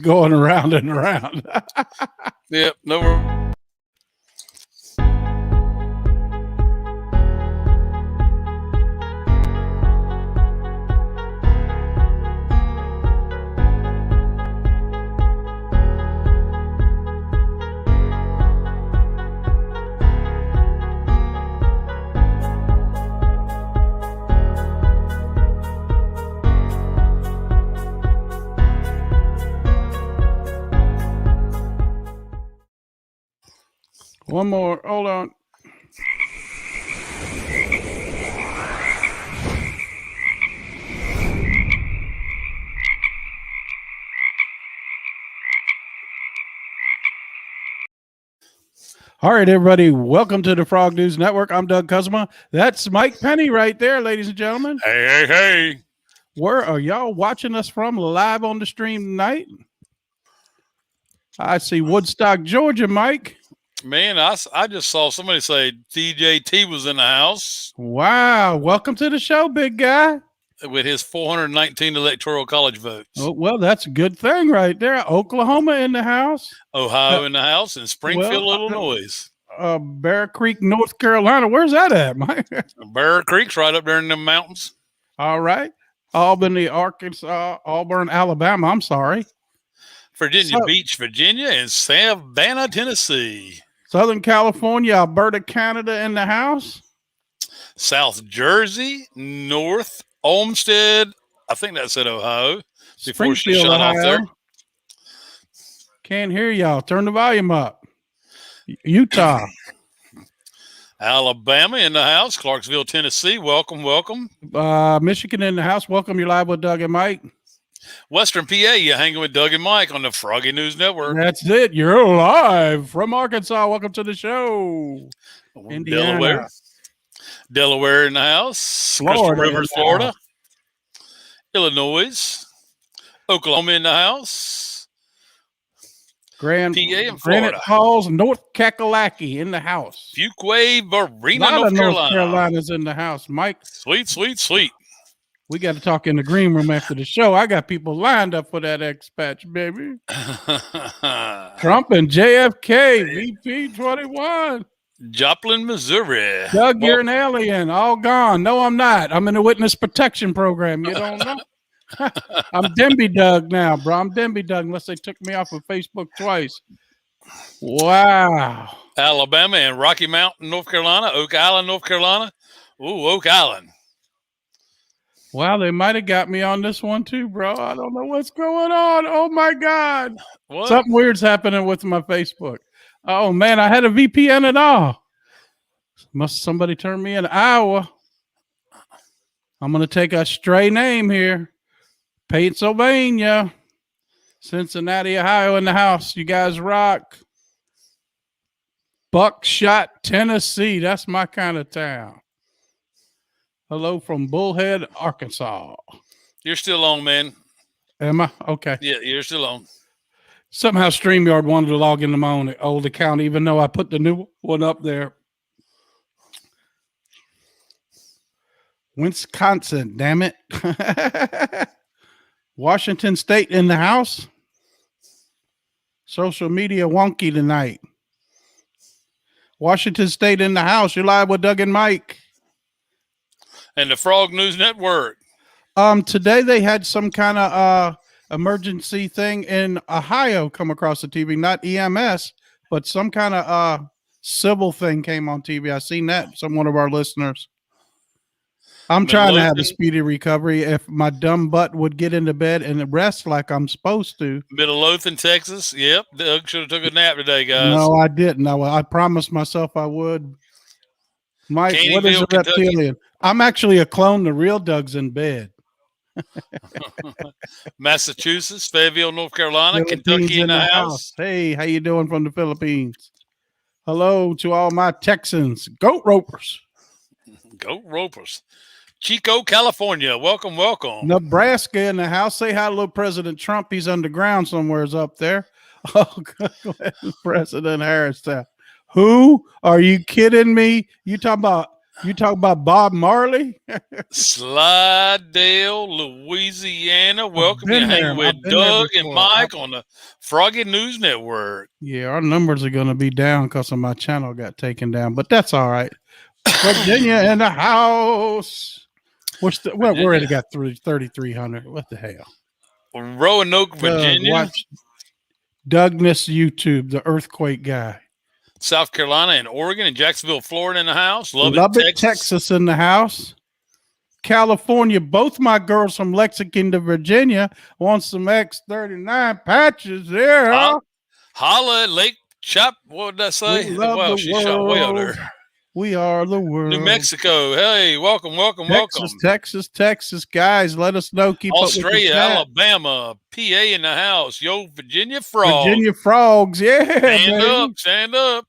going around and around. Yep, no. One more. Hold on. All right, everybody. Welcome to the Frog News Network. I'm Doug Cuzma. That's Mike Penny right there, ladies and gentlemen. Hey. Where are y'all watching us from live on the stream tonight? I see Woodstock, Georgia, Mike. Man, I just saw somebody say DJT was in the house. Wow. Welcome to the show, big guy. With his 419 electoral college votes. Oh, well, that's a good thing right there. Oklahoma in the house. Ohio in the house, and Springfield, Illinois. Bear Creek, North Carolina. Where's that at, Mike? Bear Creek's right up there in the mountains. All right. Albany, Arkansas, Auburn, Alabama. I'm sorry. Virginia Beach, Virginia, and Savannah, Tennessee. Southern California, Alberta, Canada in the house. South Jersey, North Olmsted. I think that's at Ohio. Before she Springfield, shut Ohio. off there. Can't hear y'all. Turn the volume up. Utah. Alabama in the house. Clarksville, Tennessee. Welcome. Michigan in the house. Welcome. You're live with Doug and Mike. Western PA, you're hanging with Doug and Mike on the Froggy News Network. That's it. You're live from Arkansas. Welcome to the show. Indiana. Delaware in the house. Florida Crystal Rivers, Florida. Illinois. Oklahoma in the house. Granite Florida. Falls, North Kakalaki in the house. Fuquay, Varina, North Carolina. Carolina's in the house. Mike. Sweet. We got to talk in the green room after the show. I got people lined up for that X-Patch, baby. Trump and JFK, VP 21. Joplin, Missouri. Doug, you're an alien. All gone. No, I'm not. I'm in the witness protection program. You don't know? I'm Demby Doug now, bro. I'm Demby Doug unless they took me off of Facebook twice. Wow. Alabama and Rocky Mountain, North Carolina. Oak Island, North Carolina. Ooh, Oak Island. Wow, they might have got me on this one too, bro. I don't know what's going on. Oh, my God. What? Something weird's happening with my Facebook. Oh, man, I had a VPN and all. Must somebody turn me in Iowa. I'm going to take a stray name here. Pennsylvania. Cincinnati, Ohio in the house. You guys rock. Buckshot, Tennessee. That's my kind of town. Hello from Bullhead, Arkansas. You're still on, man. Am I? Okay. Yeah, you're still on. Somehow StreamYard wanted to log into my own old account, even though I put the new one up there. Wisconsin, damn it. Washington State in the house. Social media wonky tonight. Washington State in the house. You're live with Doug and Mike. And the Frog News Network. Today they had some kind of emergency thing in Ohio come across the TV, not EMS, but some kind of civil thing came on TV. I seen that one of our listeners. I'm trying to have a speedy recovery. If my dumb butt would get into bed and rest like I'm supposed to. Midlothian, Texas. Yep. Doug should have took a nap today, guys. No, I didn't. I promised myself I would. Mike, what is a reptilian? I'm actually a clone. The real Doug's in bed. Massachusetts, Fayetteville, North Carolina, Kentucky in the house. Hey, how you doing from the Philippines? Hello to all my Texans. Goat ropers. Goat ropers. Chico, California. Welcome. Nebraska in the house. Say hi to President Trump. He's underground somewheres up there. Oh, President Harris. Who? Are you kidding me? You talking about You talk about Bob Marley? Slidell, Louisiana. Welcome. You're hanging with I've been there Doug and before. Mike on the Froggy News Network. Yeah, our numbers are going to be down because of my channel got taken down, but that's all right. Virginia in the house. We're already got through 3,300. What the hell? Roanoke, Virginia. Watch Douglas YouTube, the earthquake guy. South Carolina and Oregon and Jacksonville, Florida in the house. Lubbock, Texas in the house. California, both my girls from Lexington to Virginia want some X39 patches there. Holla at Lake Chop. What did I say? Wow, she shot way out there. We are the world. New Mexico. Hey, welcome. Texas, guys. Let us know. Keep Australia, up with Alabama, PA in the house. Yo, Virginia Frogs. Virginia Frogs, yeah. Stand up.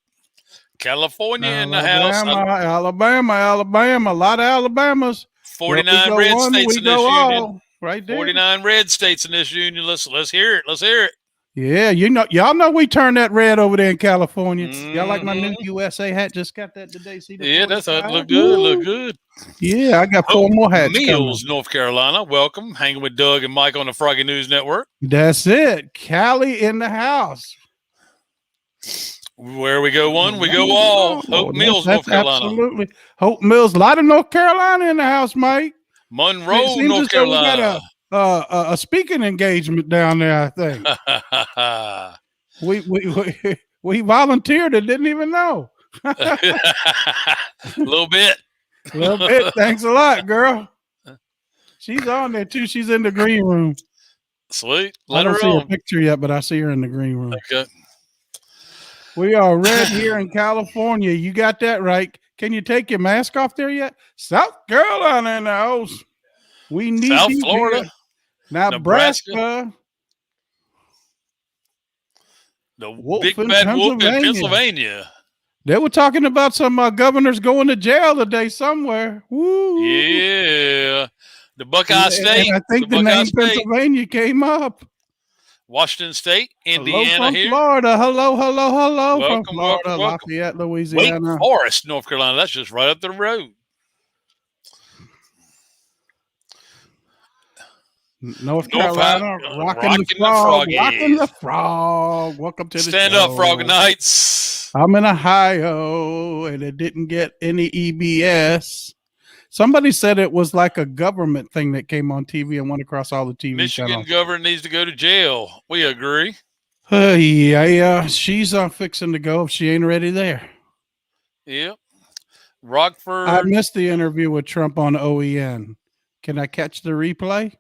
California in the house. Alabama. A lot of Alabama's. 49 red states in this union. Right there. 49 red states in this union. Let's hear it. Let's hear it. Yeah, y'all know we turned that red over there in California. Y'all like my new USA hat? Just got that today. See that's how it look good. Look good. Yeah, I got 4 more hats. Mills, North Carolina. Welcome. Hanging with Doug and Mike on the Froggy News Network. That's it. Cali in the house. Where we go one, we go all. Hope Mills, North Carolina. Absolutely. Hope Mills. A lot of North Carolina in the house, Mike. Monroe, North Carolina. We got a speaking engagement down there, I think. we volunteered and didn't even know. A little bit. Thanks a lot, girl. She's on there too. She's in the green room. Sweet. I don't see her picture yet, but I see her in the green room. Okay. We are red here in California. You got that right. Can you take your mask off there yet? South Carolina in the house. We need South Florida. Nebraska. The big bad wolf in Pennsylvania. They were talking about some governors going to jail today somewhere. Woo. Yeah. The Buckeye State. And I think the name Pennsylvania came up. Washington State, Indiana from here. Florida. Hello. Welcome, from Florida, welcome. Lafayette, Louisiana. Wake Forest, North Carolina. That's just right up the road. North Carolina, rocking the frog. Rocking the frog. Welcome to the Stand show. up, Frog Nights. I'm in Ohio, and it didn't get any EBS. Somebody said it was like a government thing that came on TV and went across all the TV Michigan channels. governor needs to go to jail. We agree. Yeah. She's fixing to go if she ain't already there. Yep. Rockford. I missed the interview with Trump on OEN. Can I catch the replay?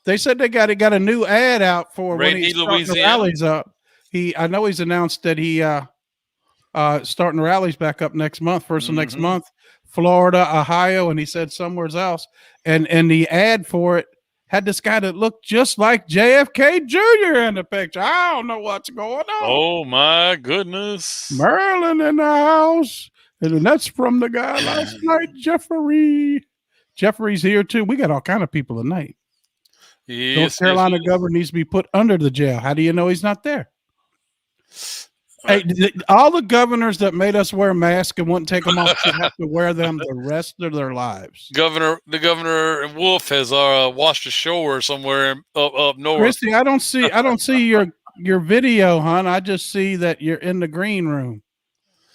They said they got a new ad out for when he's starting the rallies up. I know he's announced that he starting the rallies back up next month, first of next month. Florida, Ohio, and he said somewhere else. And the ad for it had this guy that looked just like JFK Jr. in the picture. I don't know what's going on. Oh my goodness. Maryland in the house. And that's from the guy last night, Jeffrey. Jeffrey's here too. We got all kind of people tonight. Yes, North Carolina governor needs to be put under the jail. How do you know he's not there? Hey, all the governors that made us wear masks and wouldn't take them off should have to wear them the rest of their lives. The governor Wolf has washed ashore somewhere up north. Christy, I don't see your video, hon. I just see that you're in the green room.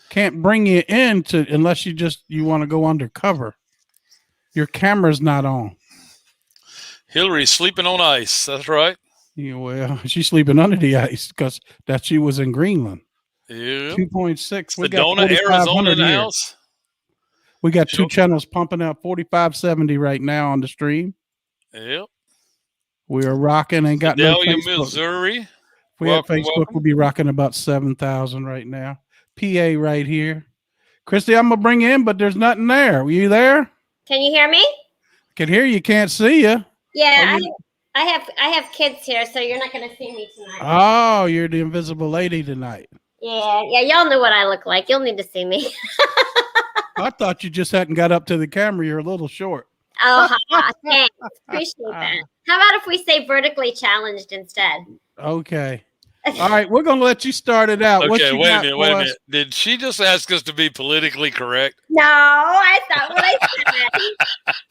Can't bring you in unless you want to go undercover. Your camera's not on. Hillary's sleeping on ice. That's right. Yeah, well, she's sleeping under the ice because she was in Greenland. Yeah. 2.6. We got Arizona in the house. We got two channels pumping out 4570 right now on the stream. Yep. We are rocking and got no Facebook. Missouri. If we had Facebook, we'll be rocking about 7,000 right now. PA right here. Christy, I'm gonna bring you in, but there's nothing there. Were you there? Can you hear me? Can hear you, can't see you. Yeah, I have kids here, so you're not gonna see me tonight. Oh, you're the invisible lady tonight. Yeah, y'all know what I look like. You'll need to see me. I thought you just hadn't got up to the camera. You're a little short. Oh, thanks. Appreciate that. How about if we say vertically challenged instead? Okay. All right, we're gonna let you start it out. What Okay, you wait a got minute, for wait a us? minute. Did she just ask us to be politically correct? No, that's not what I said.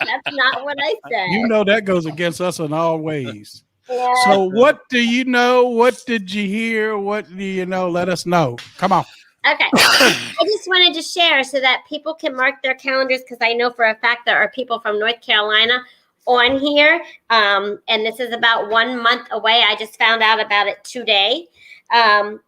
That's not what I said. You know that goes against us in all ways. Yeah. So, what do you know? What did you hear? What do you know? Let us know. Come on. Okay. I just wanted to share so that people can mark their calendars because I know for a fact there are people from North Carolina on here. And this is about 1 month away. I just found out about it today.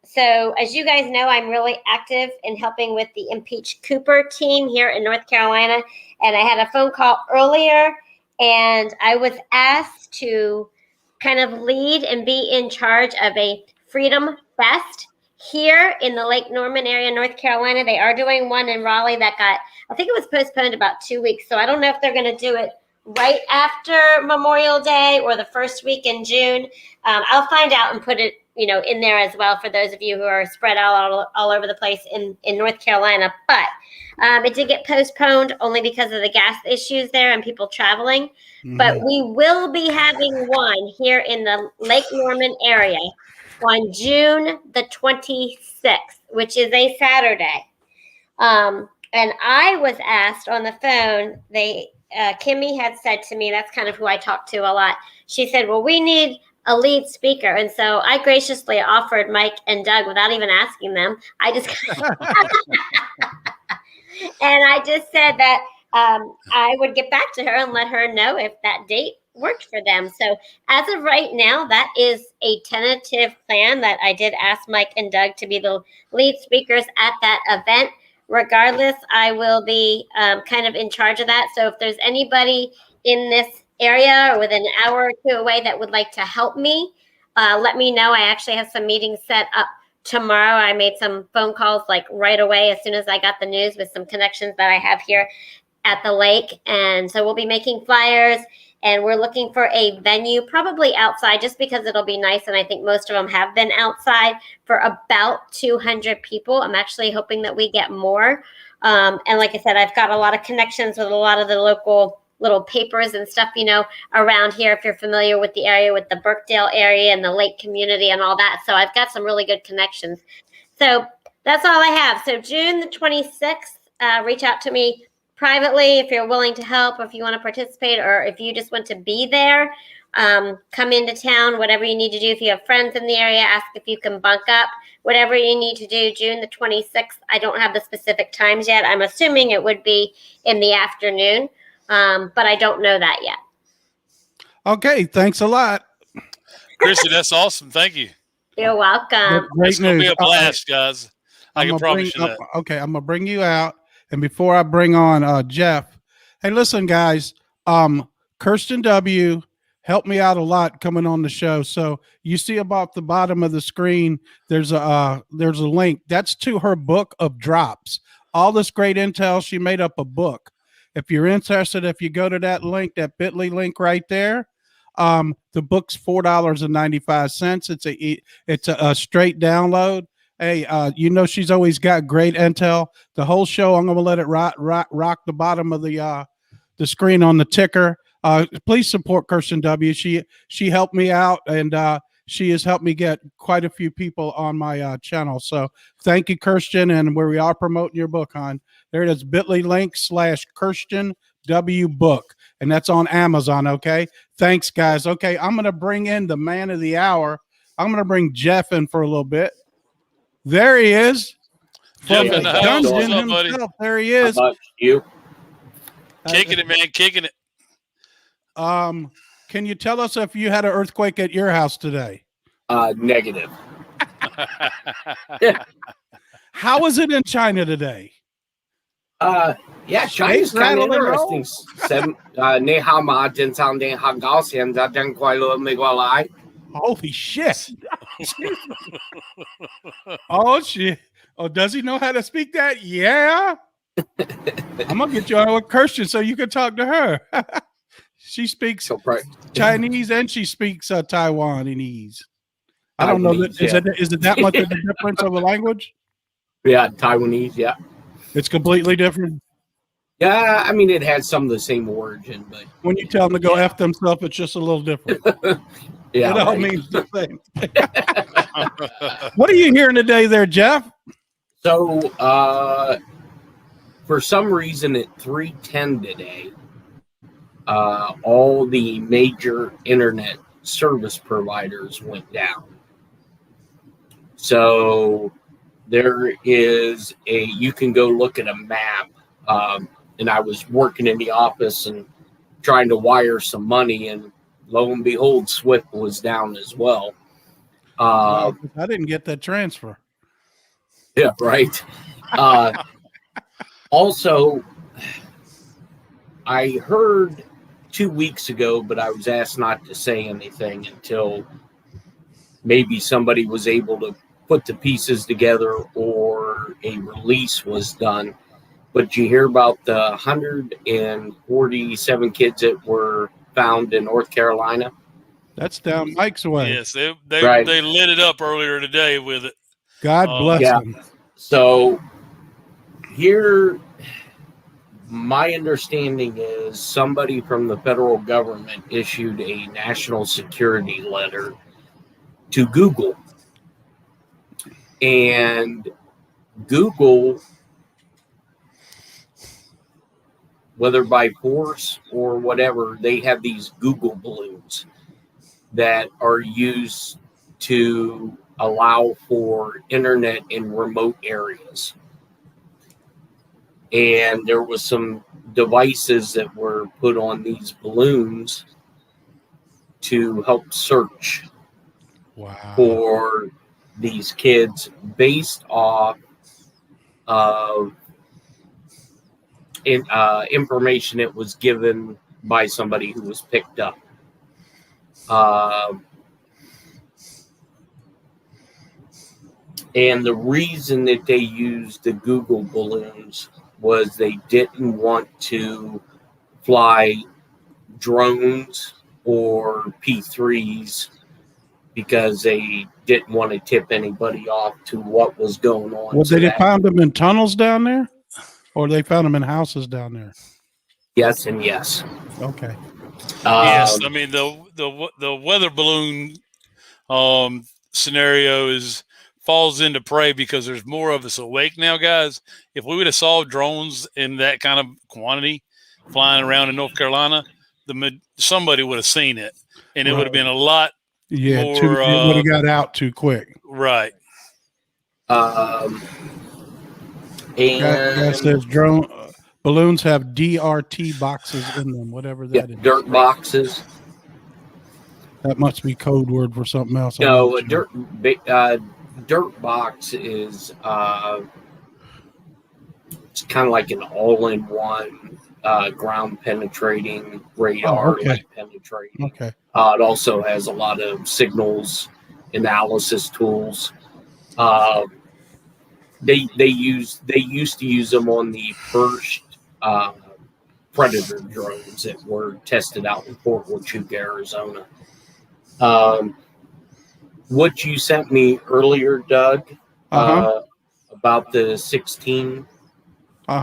So as you guys know, I'm really active in helping with the Impeach Cooper team here in North Carolina. And I had a phone call earlier and I was asked to kind of lead and be in charge of a Freedom Fest here in the Lake Norman area, North Carolina. They are doing one in Raleigh that got, I think it was postponed about 2 weeks. So I don't know if they're going to do it right after Memorial Day or the first week in June. I'll find out and put it, in there as well for those of you who are spread out all over the place in North Carolina. But it did get postponed only because of the gas issues there and people traveling. Mm-hmm. But we will be having one here in the Lake Norman area on June the 26th, which is a Saturday. And I was asked on the phone, Kimmy had said to me, that's kind of who I talk to a lot. She said, well, we need a lead speaker. And so I graciously offered Mike and Doug without even asking them. I just, and I just said that I would get back to her and let her know if that date worked for them. So as of right now, that is a tentative plan that I did ask Mike and Doug to be the lead speakers at that event. Regardless, I will be kind of in charge of that. So if there's anybody in this area or within an hour or two away that would like to help me, let me know. I actually have some meetings set up tomorrow. I made some phone calls like right away as soon as I got the news with some connections that I have here at the lake. And so we'll be making flyers. And we're looking for a venue, probably outside, just because it'll be nice. And I think most of them have been outside for about 200 people. I'm actually hoping that we get more. And like I said, I've got a lot of connections with a lot of the local little papers and stuff, around here. If you're familiar with the area, with the Burkdale area and the lake community and all that. So I've got some really good connections. So that's all I have. So June the 26th, reach out to me privately if you're willing to help, or if you want to participate, or if you just want to be there. Come into town, whatever you need to do. If you have friends in the area, ask if you can bunk up, whatever you need to do. June the 26th. I don't have the specific times yet. I'm assuming it would be in the afternoon, but I don't know that yet. Okay, thanks a lot, Chrissy. That's awesome. Thank you. You're welcome. Great It's going to news. be a blast, guys. I can promise you that. Okay, I'm gonna bring you out. And before I bring on Jeff, hey, listen, guys, Kirsten W. helped me out a lot coming on the show. So you see about the bottom of the screen, there's a link. That's to her book of drops. All this great intel. She made up a book. If you're interested, if you go to that link, that bit.ly link right there, the book's $4.95. It's a straight download. Hey, she's always got great intel. The whole show, I'm going to let it rock the bottom of the screen on the ticker. Please support Kirsten W. She helped me out, and she has helped me get quite a few people on my channel. So thank you, Kirsten, and where we are promoting your book, hon. There it is, bit.ly link /Kirsten W book, and that's on Amazon. Okay, thanks, guys. Okay, I'm going to bring in the man of the hour. I'm going to bring Jeff in for a little bit. There he is. Jeff in the house. What's up, buddy? There he is. How about you? Kicking it, man. Kicking it. Can you tell us if you had an earthquake at your house today? Negative. How is it in China today? Yeah, China's kind of interesting. 你好吗？正常点，很高兴在这快乐美国来。 Holy shit. Oh, shit. Oh, does he know how to speak that? Yeah. I'm going to get you on with Kirsten so you can talk to her. She speaks Chinese and she speaks Taiwanese. I don't know. Is it that much of a difference of a language? Yeah, Taiwanese, yeah. It's completely different. Yeah, I mean, it has some of the same origin, but when you tell them to go F themselves, it's just a little different. Yeah, it all means the same. What are you hearing today there, Jeff? So, for some reason at 3:10 today, all the major internet service providers went down. So there is you can go look at a map. And I was working in the office and trying to wire some money, and lo and behold, Swift was down as well. I didn't get that transfer. Yeah, right. Also, I heard 2 weeks ago, but I was asked not to say anything until maybe somebody was able to put the pieces together or a release was done. But you hear about the 147 kids that were found in North Carolina? That's down Mike's way. Yes, they Right. lit it up earlier today with it. God bless Yeah. them. So here, my understanding is somebody from the federal government issued a national security letter to Google. And Google, whether by force or whatever, they have these Google balloons that are used to allow for internet in remote areas. And there was some devices that were put on these balloons to help search for these kids based off of information that was given by somebody who was picked up. And the reason that they used the Google balloons was they didn't want to fly drones or P3s because they didn't want to tip anybody off to what was going on. Well, they found them in tunnels down there, or they found them in houses down there? Yes and yes. Okay. Yes, I mean the weather balloon scenario falls into prey because there's more of us awake now, guys. If we would have saw drones in that kind of quantity flying around in North Carolina, somebody would have seen it, and it would have been a lot. Yeah, more, it would have got out too quick. Right. And Guy says balloons have DRT boxes in them, whatever that is. Dirt boxes. That must be code word for something else. No, a dirt box is it's kind of like an all-in-one ground penetrating radar. Penetrating. Okay. It also has a lot of signals analysis tools. They used to use them on the first Predator drones that were tested out in Fort Huachuca, Arizona. What you sent me earlier, Doug, about the 16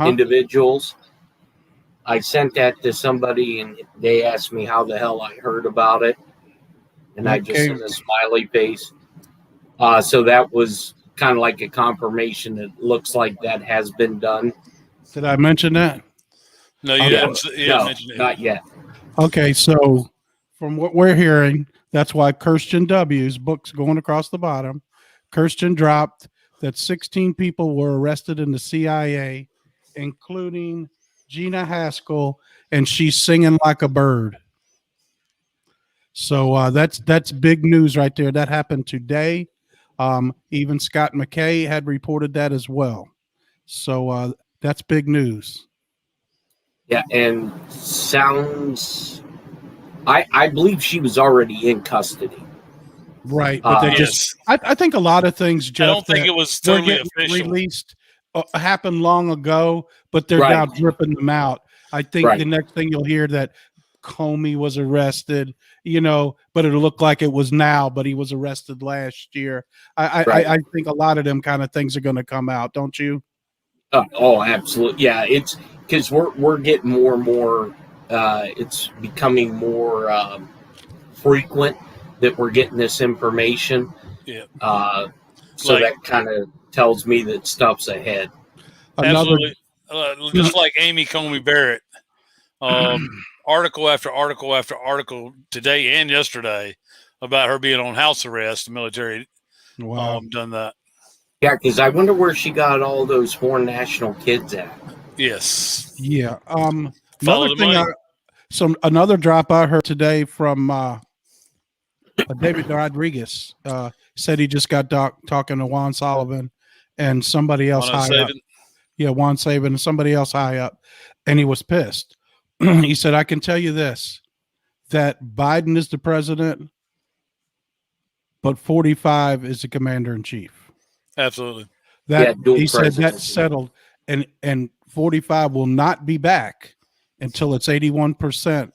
individuals, I sent that to somebody, and they asked me how the hell I heard about it, and I just sent a smiley face. So that was kind of like a confirmation that looks like that has been done. Did I mention that? No, you didn't. Mention it. Not yet. Okay, so from what we're hearing, that's why Kirsten W's book's going across the bottom. Kirsten dropped that 16 people were arrested in the CIA, including Gina Haskell, and she's singing like a bird. So that's big news right there. That happened today. Even Scott McKay had reported that as well. So that's big news. Yeah, and sounds. I believe she was already in custody. Right, but they I think a lot of things, Jeff, I don't think it was totally official. Released happened long ago, but they're now dripping them out. I think the next thing you'll hear that Comey was arrested, but it'll look like it was now, but he was arrested last year. I think a lot of them kind of things are going to come out, don't you? Oh, absolutely. Yeah, it's because we're getting more and more. It's becoming more frequent that we're getting this information. Yeah. So Like- that kind of tells me that stuff's ahead. Absolutely. Just like Amy Comey Barrett, article after article after article today and yesterday about her being on house arrest. The military done that. Yeah, because I wonder where she got all those foreign national kids at. Yes. Yeah. Follow Another the thing, money. another drop I heard today from David Rodriguez said he just got talking to Juan Sullivan and somebody else high up. Yeah, Juan Saban and somebody else high up, and he was pissed. He said, "I can tell you this, that Biden is the president, but 45 is the commander in chief." Absolutely. That he said that's settled, and 45 will not be back until it's 81%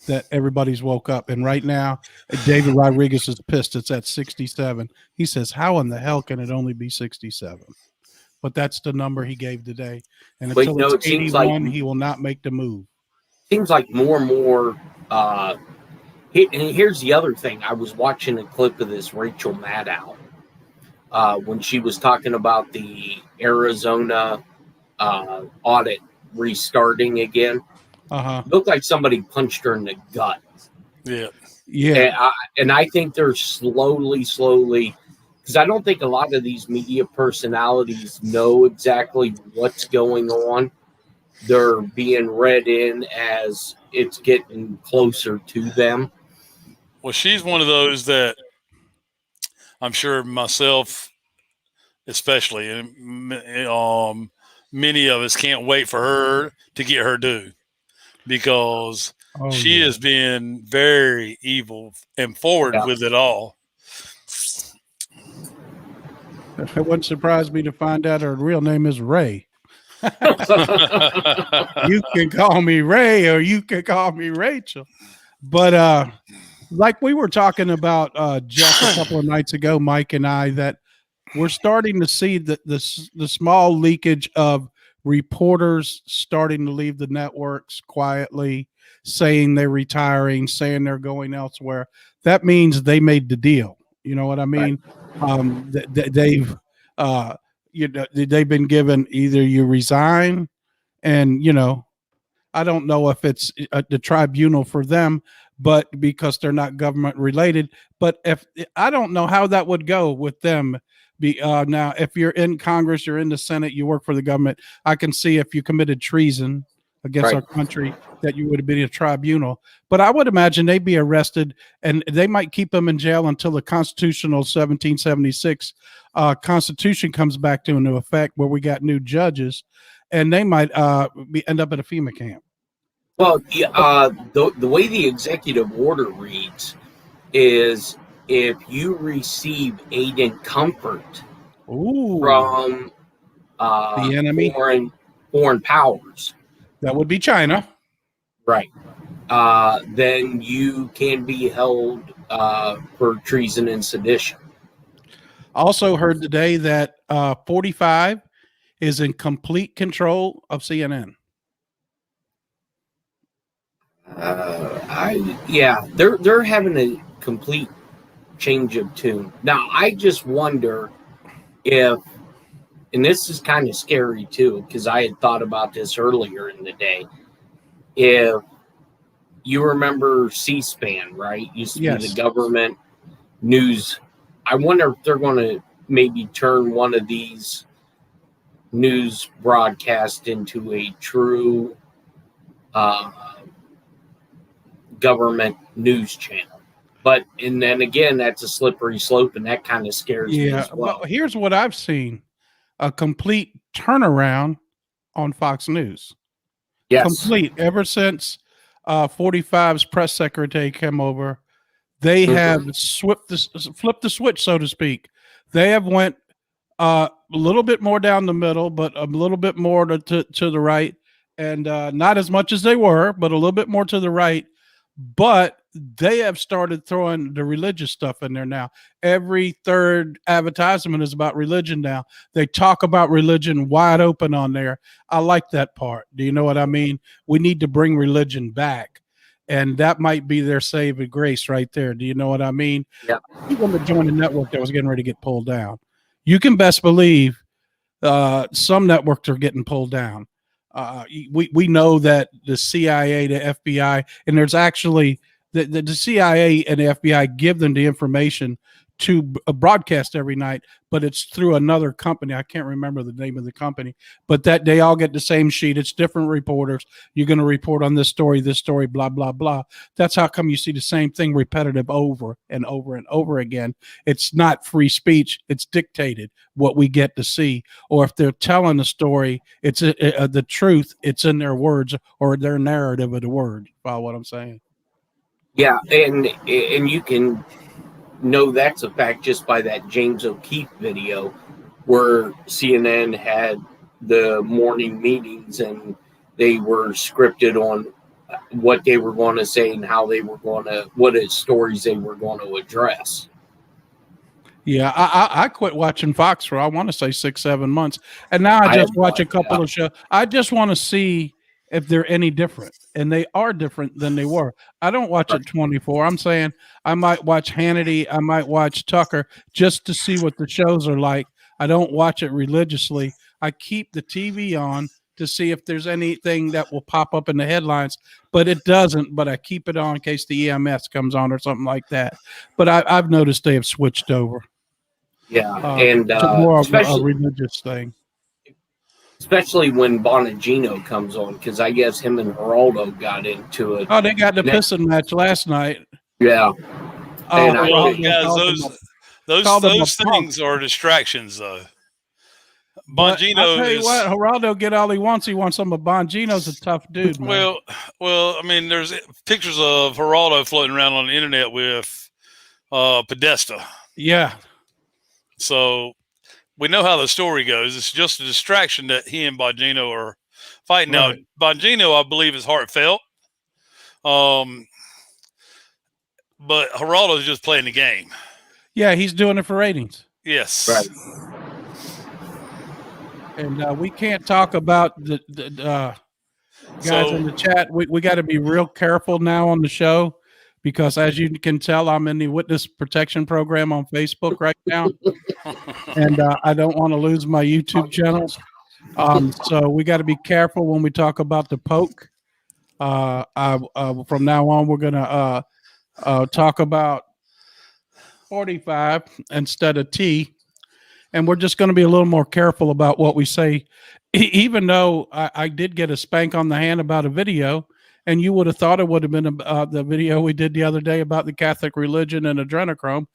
that everybody's woke up. And right now, David Rodriguez is pissed. It's at 67. He says, "How in the hell can it only be 67?" But that's the number he gave today. And until it's 81, he will not make the move. Seems like more and more. And here's the other thing. I was watching a clip of this Rachel Maddow when she was talking about the Arizona audit restarting again. Looked like somebody punched her in the gut. Yeah. Yeah. And I think they're slowly, because I don't think a lot of these media personalities know exactly what's going on. They're being read in as it's getting closer to them. Well, she's one of those that I'm sure myself, especially, and many of us can't wait for her to get her due, because she has been very evil and forward with it all. It wouldn't surprise me to find out her real name is Ray. You can call me Ray or you can call me Rachel. But like we were talking about Jeff a couple of nights ago, Mike and I, that we're starting to see the small leakage of reporters starting to leave the networks quietly, saying they're retiring, saying they're going elsewhere. That means they made the deal. You know what I mean? Right. They've been given either you resign, and I don't know if it's the tribunal for them, but because they're not government related. But if I don't know how that would go with them. Now, if you're in Congress, you're in the Senate, you work for the government, I can see if you committed treason against our country that you would have been a tribunal. But I would imagine they'd be arrested, and they might keep them in jail until the constitutional 1776 Constitution comes back into effect, where we got new judges, and they might end up at a FEMA camp. Well, the way the executive order reads is, if you receive aid and comfort from the enemy, foreign powers, that would be China, right? Then you can be held for treason and sedition. Also heard today that 45 is in complete control of CNN. They're having a complete change of tune. Now, I just wonder if, and this is kind of scary too, because I had thought about this earlier in the day. If you remember C-SPAN, right? Used to be the government news. I wonder if they're going to maybe turn one of these news broadcasts into a true government news channel. And then again, that's a slippery slope, and that kind of scares me as well. But here's what I've seen: a complete turnaround on Fox News. Yes. Complete. Ever since 45's press secretary came over, they have flipped the switch, so to speak. They have went a little bit more down the middle, but a little bit more to the right, and not as much as they were, but a little bit more to the right. But they have started throwing the religious stuff in there now. Every third advertisement is about religion now. They talk about religion wide open on there. I like that part. Do you know what I mean? We need to bring religion back. and that might be their saving grace right there. Do you know what I mean? Yeah. People that joined a network that was getting ready to get pulled down. You can best believe some networks are getting pulled down. We know that the CIA, the FBI, and there's actually the CIA and the FBI give them the information to broadcast every night, but it's through another company. I can't remember the name of the company, but that they all get the same sheet. It's different reporters. You're going to report on this story, blah, blah, blah. That's how come you see the same thing repetitive over and over and over again. It's not free speech. It's dictated what we get to see. Or if they're telling a story, it's the truth. It's in their words or their narrative of the word. Follow what I'm saying? Yeah, and you can know that's a fact just by that James O'Keefe video where CNN had the morning meetings and they were scripted on what they were going to say and how they were going to, what stories they were going to address. Yeah, I quit watching Fox for, I want to say 6-7 months. And now I just watch a couple of shows. I just want to see if they're any different. And they are different than they were. I don't watch it 24. I'm saying I might watch Hannity. I might watch Tucker just to see what the shows are like. I don't watch it religiously. I keep the TV on to see if there's anything that will pop up in the headlines, but it doesn't. But I keep it on in case the EMS comes on or something like that. But I've noticed they have switched over. Yeah, and to more of a religious thing. Especially when Bonagino comes on, because I guess him and Geraldo got into it. Oh, they got the pissing match last night. Yeah. Well, guys, those things are distractions, though. Bongino, I'll tell you what, Geraldo get all he wants. He wants some of Bongino's a tough dude, man. Well, I mean, there's pictures of Geraldo floating around on the internet with Podesta. Yeah. So we know how the story goes. It's just a distraction that he and Bongino are fighting. Right. Now, Bongino, I believe, is heartfelt. But Geraldo's just playing the game. Yeah, he's doing it for ratings. Yes. Right. And we can't talk about the guys in the chat. We got to be real careful now on the show because, as you can tell, I'm in the witness protection program on Facebook right now. And I don't want to lose my YouTube channels. So we got to be careful when we talk about the poke. From now on, we're going to talk about 45 instead of T. And we're just going to be a little more careful about what we say, even though I did get a spank on the hand about a video. And you would have thought it would have been the video we did the other day about the Catholic religion and adrenochrome.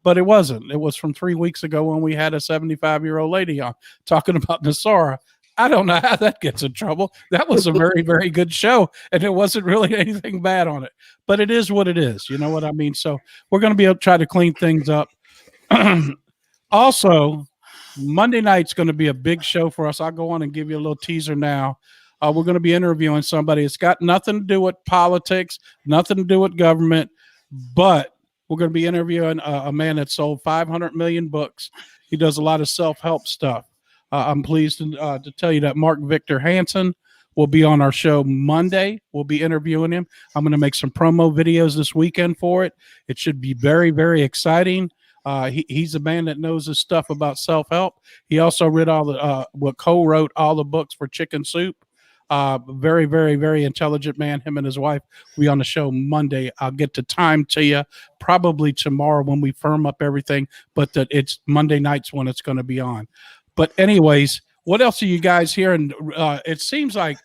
But it wasn't. It was from 3 weeks ago when we had a 75-year-old lady on talking about NESARA. I don't know how that gets in trouble. That was a very, very good show, and there wasn't really anything bad on it. But it is what it is. You know what I mean? So we're going to be able to try to clean things up. Also, Monday night's going to be a big show for us. I'll go on and give you a little teaser now. We're going to be interviewing somebody. It's got nothing to do with politics, nothing to do with government, but we're going to be interviewing a man that sold 500 million books. He does a lot of self-help stuff. I'm pleased to tell you that Mark Victor Hansen will be on our show Monday. We'll be interviewing him. I'm going to make some promo videos this weekend for it. It should be very, very exciting. He's a man that knows his stuff about self-help. He also read all the co-wrote all the books for Chicken Soup. Very, very, very intelligent man. Him and his wife will be on the show Monday. I'll get the time to you probably tomorrow when we firm up everything, but that it's Monday nights when it's going to be on. But anyways, what else are you guys hearing? It seems like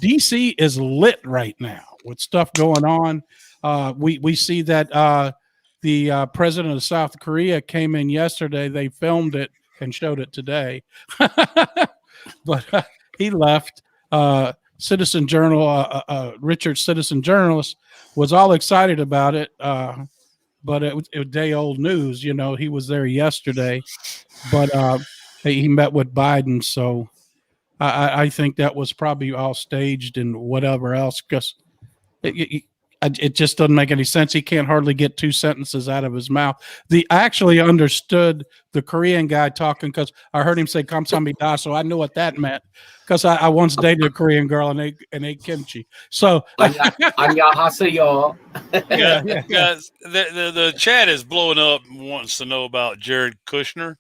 DC is lit right now with stuff going on. We see that the president of South Korea came in yesterday. They filmed it and showed it today, but he left. Citizen Journal, Richard Citizen Journalist, was all excited about it, but it was day old news. You know, he was there yesterday, but he met with Biden, so I think that was probably all staged and whatever else. Because it just doesn't make any sense. He can't hardly get 2 sentences out of his mouth. I actually understood the Korean guy talking because I heard him say "kamsahamnida," so I knew what that meant. Because I once dated a Korean girl and ate kimchi. So 안녕하세요. yeah. Guys, the chat is blowing up and wants to know about Jared Kushner.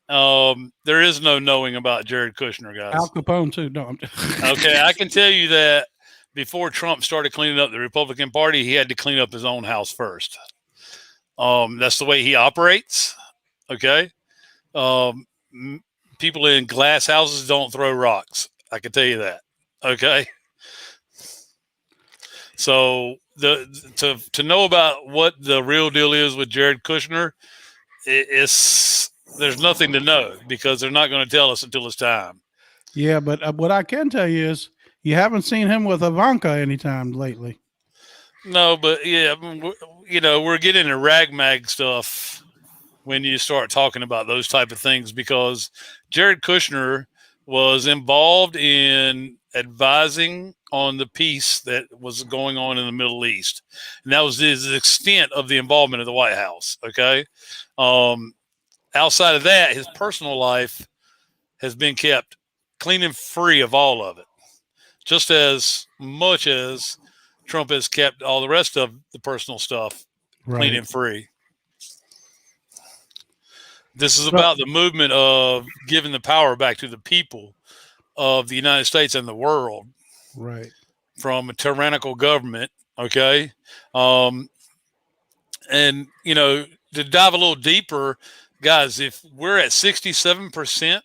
There is no knowing about Jared Kushner, guys. Al Capone too. No, I'm just Okay, I can tell you that before Trump started cleaning up the Republican Party, he had to clean up his own house first. That's the way he operates. Okay. People in glass houses don't throw rocks. I can tell you that. Okay. So to know about what the real deal is with Jared Kushner, there's nothing to know because they're not going to tell us until it's time. Yeah, but what I can tell you is you haven't seen him with Ivanka anytime lately. No, but yeah, we're getting into ragmag stuff when you start talking about those type of things because Jared Kushner was involved in advising on the peace that was going on in the Middle East. And that was the extent of the involvement of the White House. Okay. Outside of that, his personal life has been kept clean and free of all of it, just as much as Trump has kept all the rest of the personal stuff clean and free. This is about the movement of giving the power back to the people of the United States and the world. Right. From a tyrannical government. Okay. And, to dive a little deeper, guys, if we're at 67%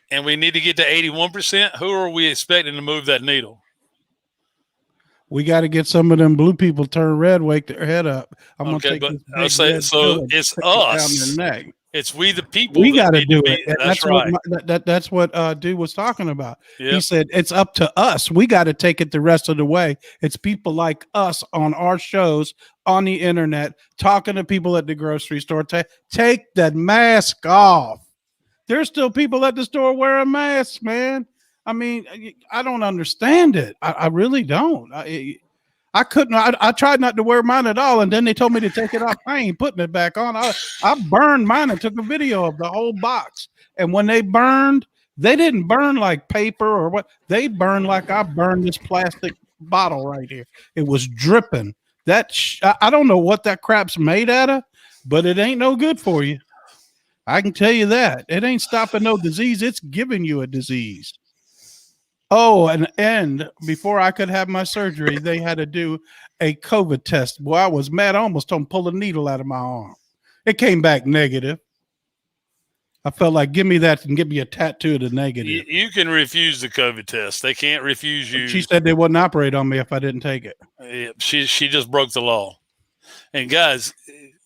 and we need to get to 81%, who are we expecting to move that needle? We got to get some of them blue people turn red, wake their head up. I'm okay, gonna take but I'll say so. It's us. It's we the people. We got to do it. That's right. That's what dude was talking about. Yep. He said it's up to us. We got to take it the rest of the way. It's people like us on our shows on the internet talking to people at the grocery store. Take that mask off. There's still people at the store wearing masks, man. I mean, I don't understand it. I really don't. I couldn't. I tried not to wear mine at all, and then they told me to take it off. I ain't putting it back on. I burned mine and took a video of the whole box. And when they burned, they didn't burn like paper or what. They burned like I burned this plastic bottle right here. It was dripping. I don't know what that crap's made out of, but it ain't no good for you. I can tell you that. It ain't stopping no disease. It's giving you a disease. Oh, and before I could have my surgery, they had to do a COVID test. Boy, I was mad. I almost told them pull a needle out of my arm. It came back negative. I felt like, give me that and give me a tattoo of the negative. You can refuse the COVID test. They can't refuse you. She said they wouldn't operate on me if I didn't take it. Yeah, she just broke the law. And guys,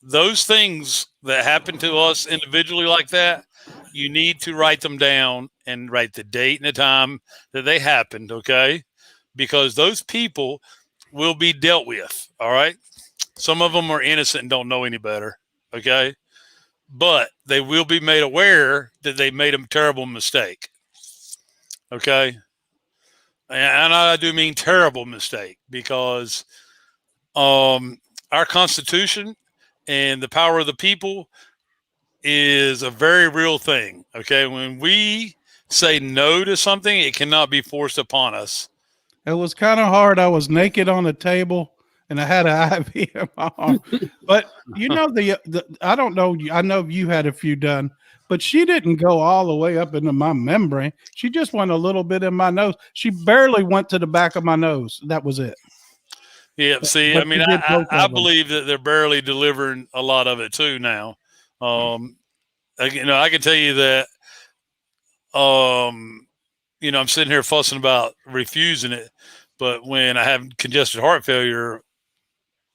those things that happen to us individually like that, you need to write them down and write the date and the time that they happened, okay? Because those people will be dealt with, all right? Some of them are innocent and don't know any better, okay? But they will be made aware that they made a terrible mistake, okay? And I do mean terrible mistake because our Constitution and the power of the people is a very real thing. Okay. When we say no to something, it cannot be forced upon us. It was kind of hard. I was naked on the table and I had an IV in my arm. But I don't know. I know you had a few done, but she didn't go all the way up into my membrane. She just went a little bit in my nose. She barely went to the back of my nose. That was it. Yeah. See, I mean, I believe that they're barely delivering a lot of it too now. I can tell you that, I'm sitting here fussing about refusing it, but when I have congested heart failure,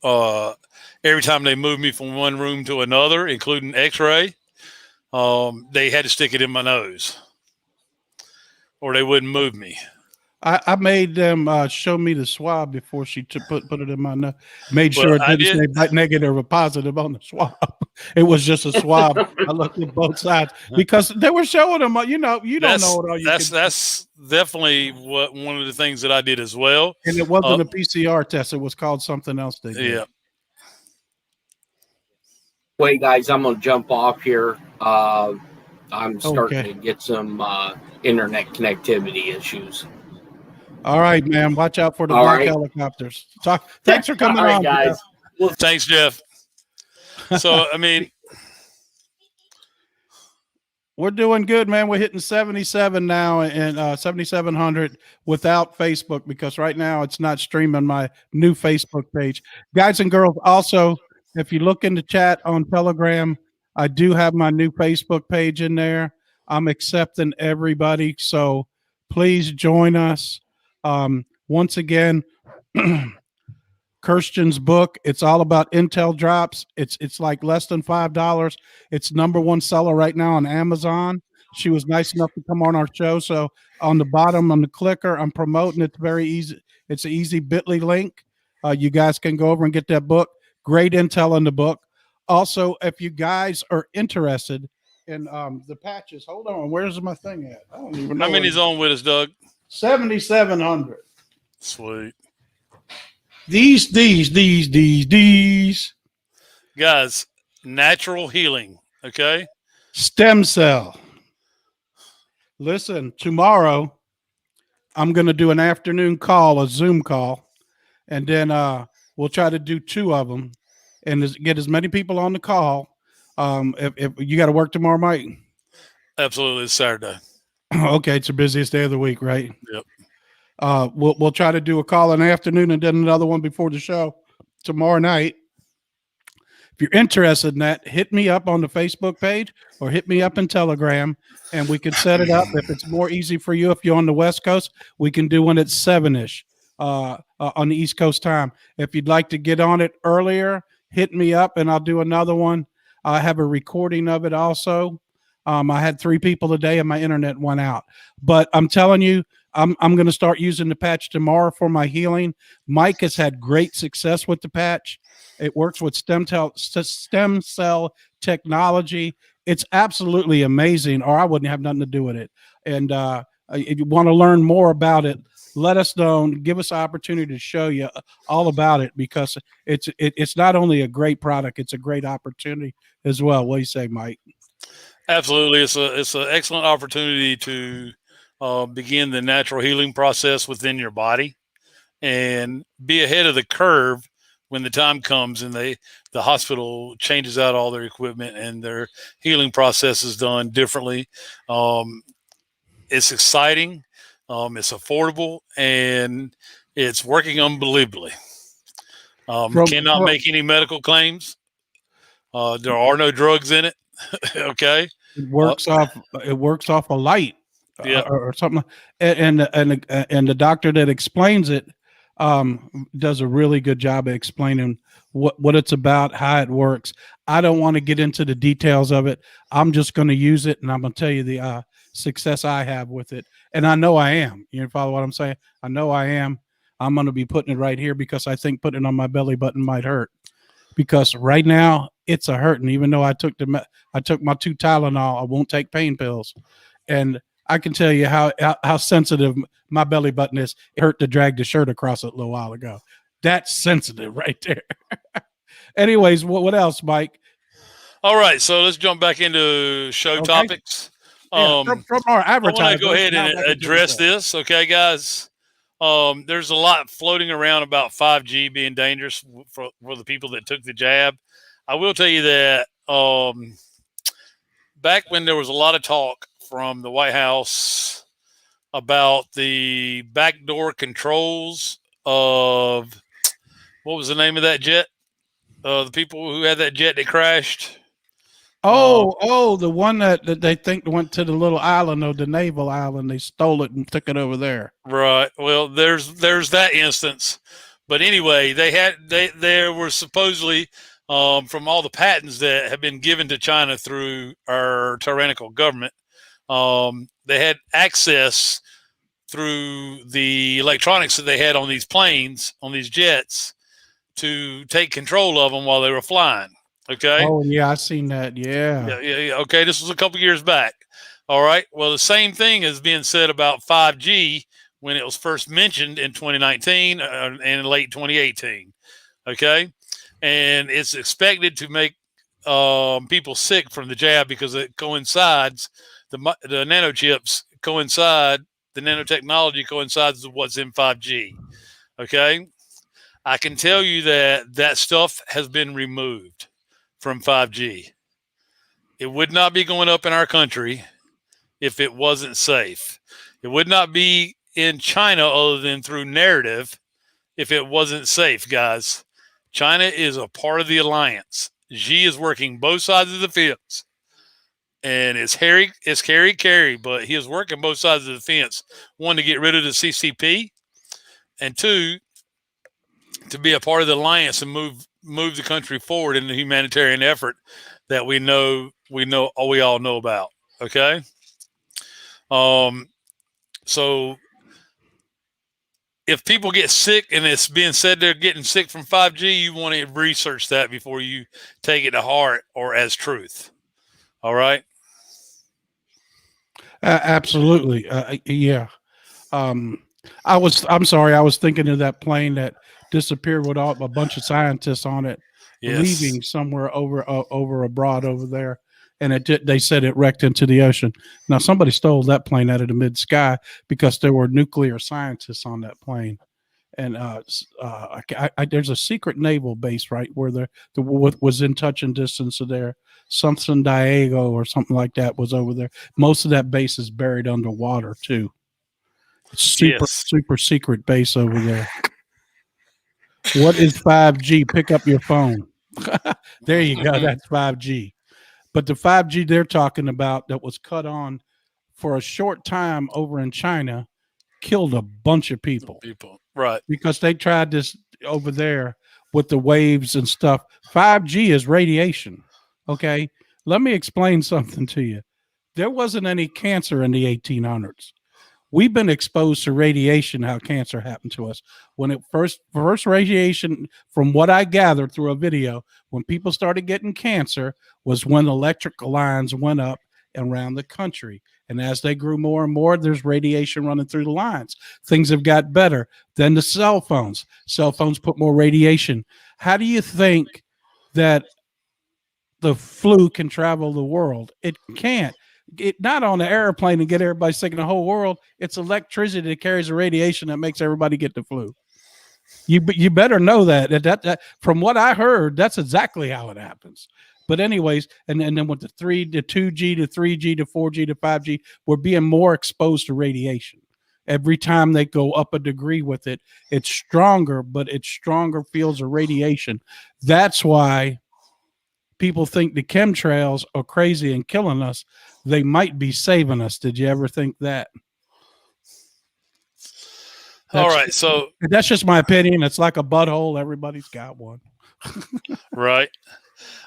every time they move me from one room to another, including X-ray, they had to stick it in my nose or they wouldn't move me. I made them show me the swab before she put it in my nose. Made Well, sure it I didn't say negative or positive on the swab. It was just a swab. I looked at both sides because they were showing them. You know, you don't know what all you can. That's definitely one of the things that I did as well. And it wasn't a PCR test. It was called something else they did. Yeah. Wait, guys, I'm gonna jump off here. I'm starting to get some internet connectivity issues. All right, man. Watch out for the black helicopters. Thanks for coming on, guys. Well, thanks, Jeff. So, I mean, we're doing good, man. We're hitting 77 now and 7,700 without Facebook because right now it's not streaming my new Facebook page. Guys and girls, also, if you look in the chat on Telegram, I do have my new Facebook page in there. I'm accepting everybody, so please join us. Once again, Kirsten's book, it's all about Intel drops. It's like less than $5. It's #1 seller right now on Amazon. She was nice enough to come on our show. So on the bottom on the clicker, I'm promoting. It's very easy. It's an easy bit.ly link. You guys can go over and get that book. Great intel in the book. Also, if you guys are interested in the patches, hold on. Where's my thing at? I don't even know. How many's on with us, Doug? 7,700. Sweet. These. Guys, natural healing, okay? Stem cell. Listen, tomorrow I'm going to do an afternoon call, a Zoom call, and then we'll try to do 2 of them and get as many people on the call. If you got to work tomorrow, Mike? Absolutely, it's Saturday. Okay, it's the busiest day of the week, right? Yep. We'll try to do a call in the afternoon and then another one before the show tomorrow night. If you're interested in that, hit me up on the Facebook page or hit me up in Telegram, and we can set it up. If it's more easy for you, if you're on the West Coast, we can do one at 7-ish on the East Coast time. If you'd like to get on it earlier, hit me up, and I'll do another one. I have a recording of it also. I had 3 people today, and my internet went out. But I'm telling you, I'm going to start using the patch tomorrow for my healing. Mike has had great success with the patch. It works with stem cell technology. It's absolutely amazing, or I wouldn't have nothing to do with it. And if you want to learn more about it, let us know and give us an opportunity to show you all about it, because it's not only a great product, it's a great opportunity as well. What do you say, Mike? Absolutely. It's an excellent opportunity to begin the natural healing process within your body and be ahead of the curve when the time comes and the hospital changes out all their equipment and their healing process is done differently. It's exciting. It's affordable, and it's working unbelievably. Cannot make any medical claims. There are no drugs in it. Okay. It works off a light, or something. And the doctor that explains it does a really good job of explaining what it's about, how it works. I don't want to get into the details of it. I'm just going to use it, and I'm going to tell you the success I have with it. And I know I am. You follow what I'm saying? I know I am. I'm going to be putting it right here because I think putting it on my belly button might hurt. Because right now it's a hurting. Even though I took my 2 Tylenol, I won't take pain pills, and I can tell you how sensitive my belly button is. It hurt to drag the shirt across it a little while ago. That's sensitive right there. Anyways, what else, Mike? All right, so let's jump back into show topics. From our advertisers, I want to go ahead and address this, okay, guys? There's a lot floating around about 5G being dangerous for the people that took the jab. I will tell you that back when there was a lot of talk from the White House about the backdoor controls of, what was the name of that jet? The people who had that jet that crashed. The one that they think went to the little island, or the naval island. They stole it and took it over there. Right. Well, there's that instance. But anyway, there were supposedly from all the patents that have been given to China through our tyrannical government, they had access through the electronics that they had on these planes, on these jets, to take control of them while they were flying. Okay. Oh yeah, I seen that. Yeah. Yeah. Okay. This was a couple years back. All right. Well, the same thing is being said about 5G when it was first mentioned in 2019 and in late 2018. Okay. And it's expected to make people sick from the jab because it coincides, the nanochips coincide, the nanotechnology coincides with what's in 5G. Okay. I can tell you that stuff has been removed from 5G. It would not be going up in our country if it wasn't safe. It would not be in China other than through narrative if it wasn't safe, guys. China is a part of the alliance. Xi is working both sides of the fence. And it's scary, but he is working both sides of the fence. One, to get rid of the CCP, and two, to be a part of the alliance and move the country forward in the humanitarian effort that we all know about. Okay. So if people get sick and it's being said they're getting sick from 5G, you want to research that before you take it to heart or as truth. All right. Absolutely. Yeah. I'm sorry. I was thinking of that plane that disappeared with a bunch of scientists on it, Yes. leaving somewhere over abroad over there. And they said it wrecked into the ocean. Now somebody stole that plane out of the mid sky because there were nuclear scientists on that plane. And there's a secret naval base right where was in touching distance of there. Something Diego or something like that was over there. Most of that base is buried underwater too. It's super secret base over there. What is 5G? Pick up your phone. There you go. That's 5G. But the 5G they're talking about that was cut on for a short time over in China killed a bunch of people. Right. Because they tried this over there with the waves and stuff. 5G is radiation. Okay. Let me explain something to you. There wasn't any cancer in the 1800s. We've been exposed to radiation, how cancer happened to us. When it first radiation, from what I gathered through a video, when people started getting cancer was when electrical lines went up around the country. And as they grew more and more, there's radiation running through the lines. Things have got better. Then the cell phones. Cell phones put more radiation. How do you think that the flu can travel the world? It can't. It not on the airplane and get everybody sick in the whole world. It's electricity that carries the radiation that makes everybody get the flu. You better know that from what I heard, that's exactly how it happens. But anyways, and then with the 2G to 3G to 4G to 5G, we're being more exposed to radiation. Every time they go up a degree with it, it's stronger, but it's stronger fields of radiation. That's why people think the chemtrails are crazy and killing us. They might be saving us. Did you ever think that? All right. So that's just my opinion. It's like a butthole. Everybody's got one. Right.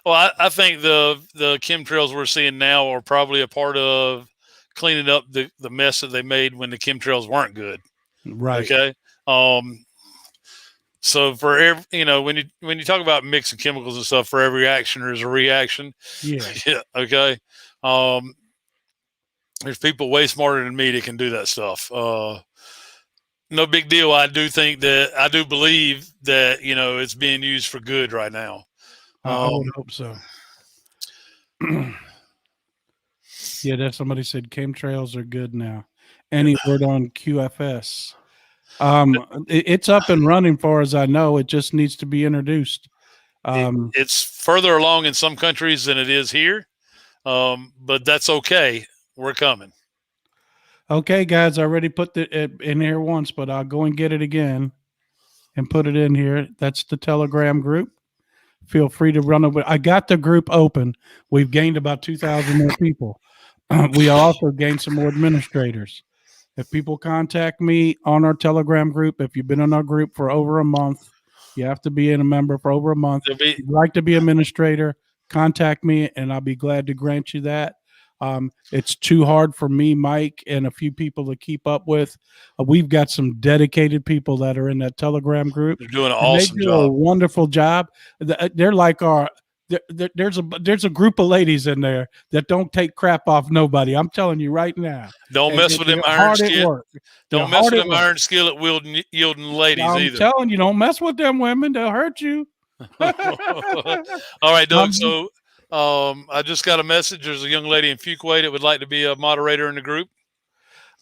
Well, I think the chemtrails we're seeing now are probably a part of cleaning up the mess that they made when the chemtrails weren't good. Right. Okay. So for every, when you talk about mixing chemicals and stuff, for every action there's a reaction. Yeah. Yeah. Okay. There's people way smarter than me that can do that stuff. No big deal. I do believe that, it's being used for good right now. I would hope so. Yeah, that somebody said chemtrails are good now. Any word on QFS? It's up and running, far as I know. It just needs to be introduced. It's further along in some countries than it is here, but that's okay. We're coming. Okay, guys, I already put it in here once, but I'll go and get it again and put it in here. That's the Telegram group. Feel free to run over. I got the group open. We've gained about 2,000 more people. We also gained some more administrators. If people contact me on our Telegram group, if you've been in our group for over a month, you have to be a member for over a month. If you'd like to be administrator, contact me, and I'll be glad to grant you that. It's too hard for me, Mike, and a few people to keep up with. We've got some dedicated people that are in that Telegram group. They're doing an and awesome they do a job. wonderful job. They're like our. There's a group of ladies in there that don't take crap off nobody. I'm telling you right now. Don't mess with them iron hard at skillet. work. Don't mess with them iron skillet yielding ladies I'm either. telling you, don't mess with them women. They'll hurt you. All right, Doug. So I just got a message. There's a young lady in Fuquay that would like to be a moderator in the group.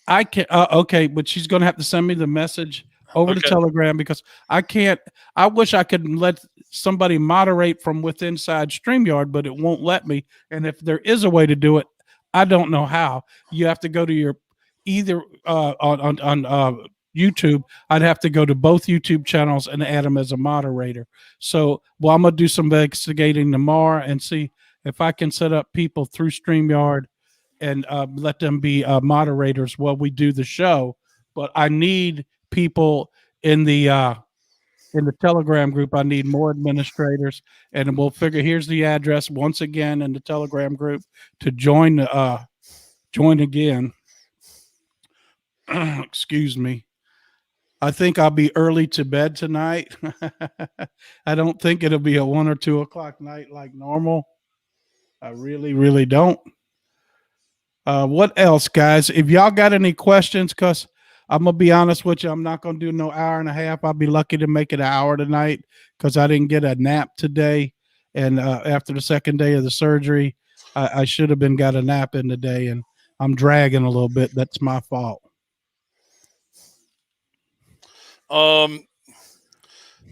I can okay, but she's going to have to send me the message over to Telegram because I can't. I wish I could let somebody moderate from within inside StreamYard, but it won't let me. And if there is a way to do it, I don't know how. You have to go to your either on YouTube. I'd have to go to both YouTube channels and add them as a moderator. So, well, I'm gonna do some investigating tomorrow and see if I can set up people through StreamYard and let them be moderators while we do the show. But I need people in the Telegram group. I need more administrators, and we'll figure. Here's the address once again in the Telegram group to join again. Excuse me. I think I'll be early to bed tonight. I don't think it'll be a 1 or 2 o'clock night like normal. I really, really don't. What else, guys? If y'all got any questions, because I'm going to be honest with you, I'm not going to do no hour and a half. I'll be lucky to make it an hour tonight because I didn't get a nap today. And after the second day of the surgery, I should have got a nap in today, and I'm dragging a little bit. That's my fault.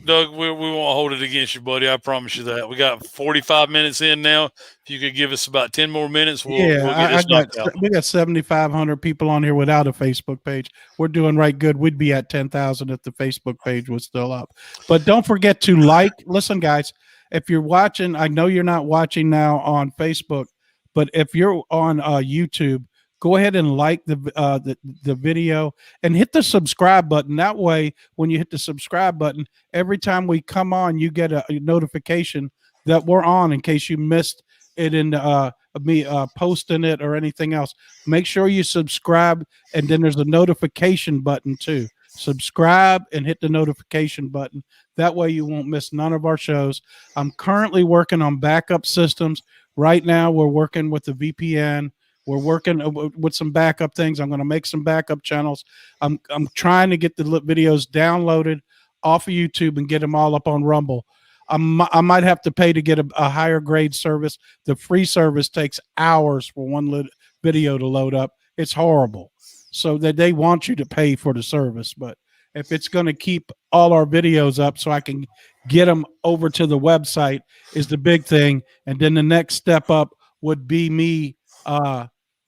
Doug, we won't hold it against you, buddy. I promise you that. We got 45 minutes in now. If you could give us about 10 more minutes, we'll get this knocked out. We got 7,500 people on here without a Facebook page. We're doing right good. We'd be at 10,000 if the Facebook page was still up. But don't forget to listen, guys, if you're watching, I know you're not watching now on Facebook, but if you're on YouTube, go ahead and like the video and hit the subscribe button. That way, when you hit the subscribe button, every time we come on, you get a notification that we're on in case you missed it in me posting it or anything else. Make sure you subscribe, and then there's a notification button too. Subscribe and hit the notification button. That way you won't miss none of our shows. I'm currently working on backup systems. Right now, we're working with the VPN. We're working with some backup things. I'm going to make some backup channels. I'm trying to get the videos downloaded off of YouTube and get them all up on Rumble. I might have to pay to get a higher grade service. The free service takes hours for one video to load up. It's horrible. So that they want you to pay for the service. But if it's going to keep all our videos up so I can get them over to the website is the big thing. And then the next step up would be me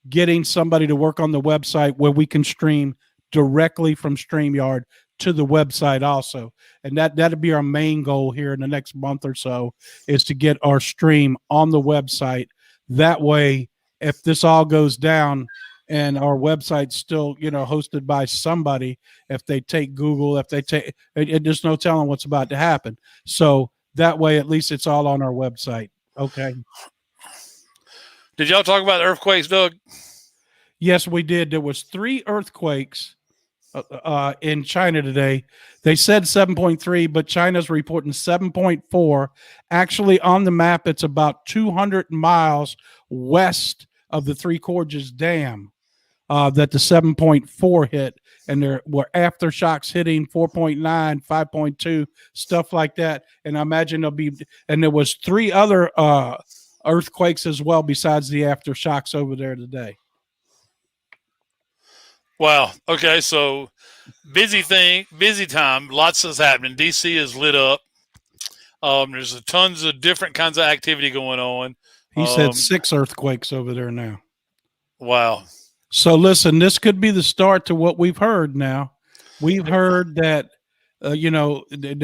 getting somebody to work on the website where we can stream directly from StreamYard to the website also. And that'd be our main goal here in the next month or so, is to get our stream on the website. That way, if this all goes down and our website's still, hosted by somebody, if they take Google, there's no telling what's about to happen. So that way, at least it's all on our website. Okay. Did y'all talk about the earthquakes, Doug? Yes, we did. There was 3 earthquakes in China today. They said 7.3, but China's reporting 7.4. Actually, on the map, it's about 200 miles west of the Three Gorges Dam that the 7.4 hit. And there were aftershocks hitting 4.9, 5.2, stuff like that. And I imagine there was 3 other earthquakes as well besides the aftershocks over there today. Wow. Okay. So busy time. Lots is happening. DC is lit up. There's tons of different kinds of activity going on. He said 6 earthquakes over there now. Wow. So listen, this could be the start to what we've heard now. We've heard that, they're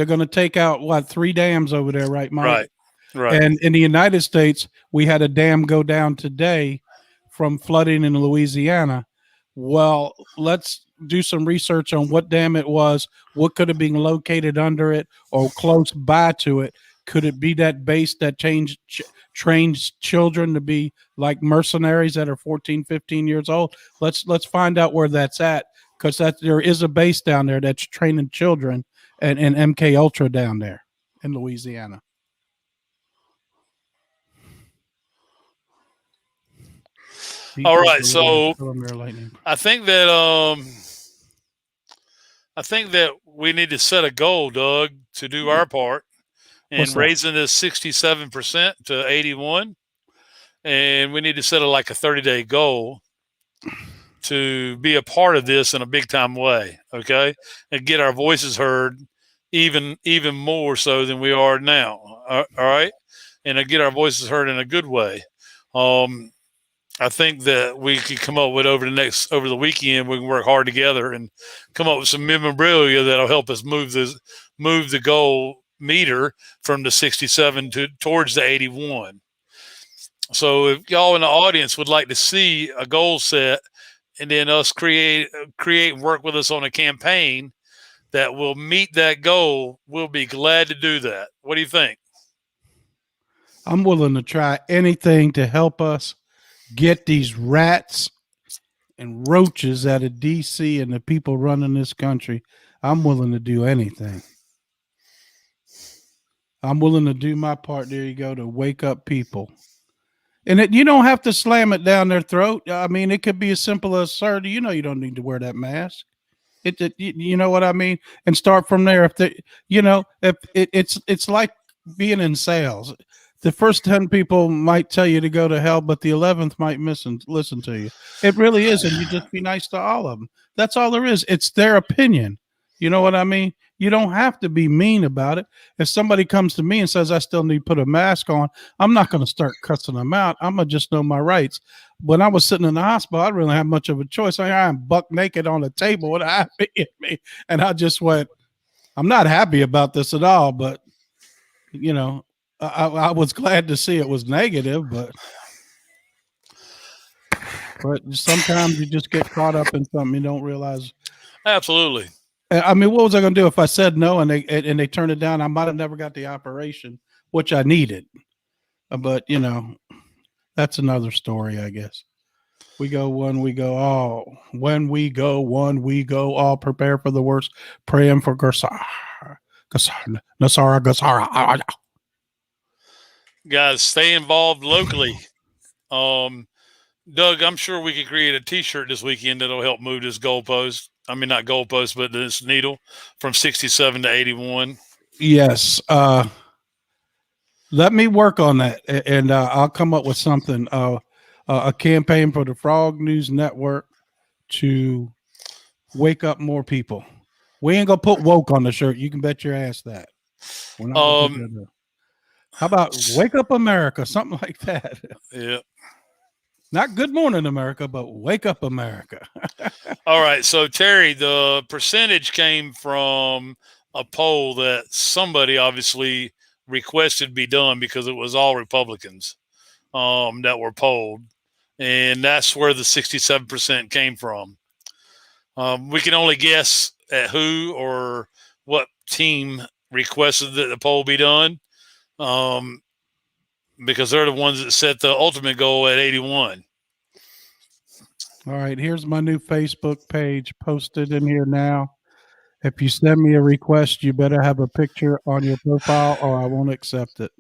going to take out 3 dams over there, right, Mike? Right. And in the United States, we had a dam go down today from flooding in Louisiana. Well, let's do some research on what dam it was, what could have been located under it or close by to it, Could it be that base that trains children to be like mercenaries that are 14, 15 years old? Let's find out where that's at, because there is a base down there that's training children and MK Ultra down there in Louisiana. All right, so I think that we need to set a goal, Doug, to do our part in raising this 67% to 81, and we need to set a 30-day goal to be a part of this in a big time way, okay, and get our voices heard even more so than we are now. All right, and to get our voices heard in a good way. I think that we could come up with over the weekend, we can work hard together and come up with some memorabilia that'll help us move the goal meter from the 67 towards the 81. So if y'all in the audience would like to see a goal set and then us create and work with us on a campaign that will meet that goal, we'll be glad to do that. What do you think? I'm willing to try anything to help us get these rats and roaches out of DC and the people running this country. I'm willing to do anything. I'm willing to do my part. There you go, to wake up people. And you don't have to slam it down their throat. I mean, it could be as simple as, sir, you don't need to wear that mask. You know what I mean? And start from there. If it's like being in sales. The first 10 people might tell you to go to hell, but the 11th might listen to you. It really is. And you just be nice to all of them. That's all there is. It's their opinion. You know what I mean? You don't have to be mean about it. If somebody comes to me and says, I still need to put a mask on, I'm not going to start cussing them out. I'm going to just know my rights. When I was sitting in the hospital, I didn't really have much of a choice. I'm buck naked on the table with an IV in me. And I just went, I'm not happy about this at all, but I was glad to see it was negative, but sometimes you just get caught up in something you don't realize. Absolutely. I mean, what was I going to do if I said no and they turned it down? I might have never got the operation, which I needed. But that's another story, I guess. We go one, we go all. When we go one, we go all. Prepare for the worst. Praying for NESARA. Guys, stay involved locally. Doug, I'm sure we could create a T-shirt this weekend that'll help move this goalpost. I mean, not goalpost, but this needle from 67 to 81. Yes. Let me work on that, and I'll come up with something. A campaign for the Frog News Network to wake up more people. We ain't gonna put woke on the shirt. You can bet your ass that. We're not gonna put that up. How about Wake Up America? Something like that. Yeah. Not Good Morning America, but Wake Up America. All right. So, Terry, the percentage came from a poll that somebody obviously requested be done because it was all Republicans that were polled. And that's where the 67% came from. We can only guess at who or what team requested that the poll be done. Because they're the ones that set the ultimate goal at 81. All right, here's my new Facebook page posted in here now. If you send me a request, you better have a picture on your profile or I won't accept it.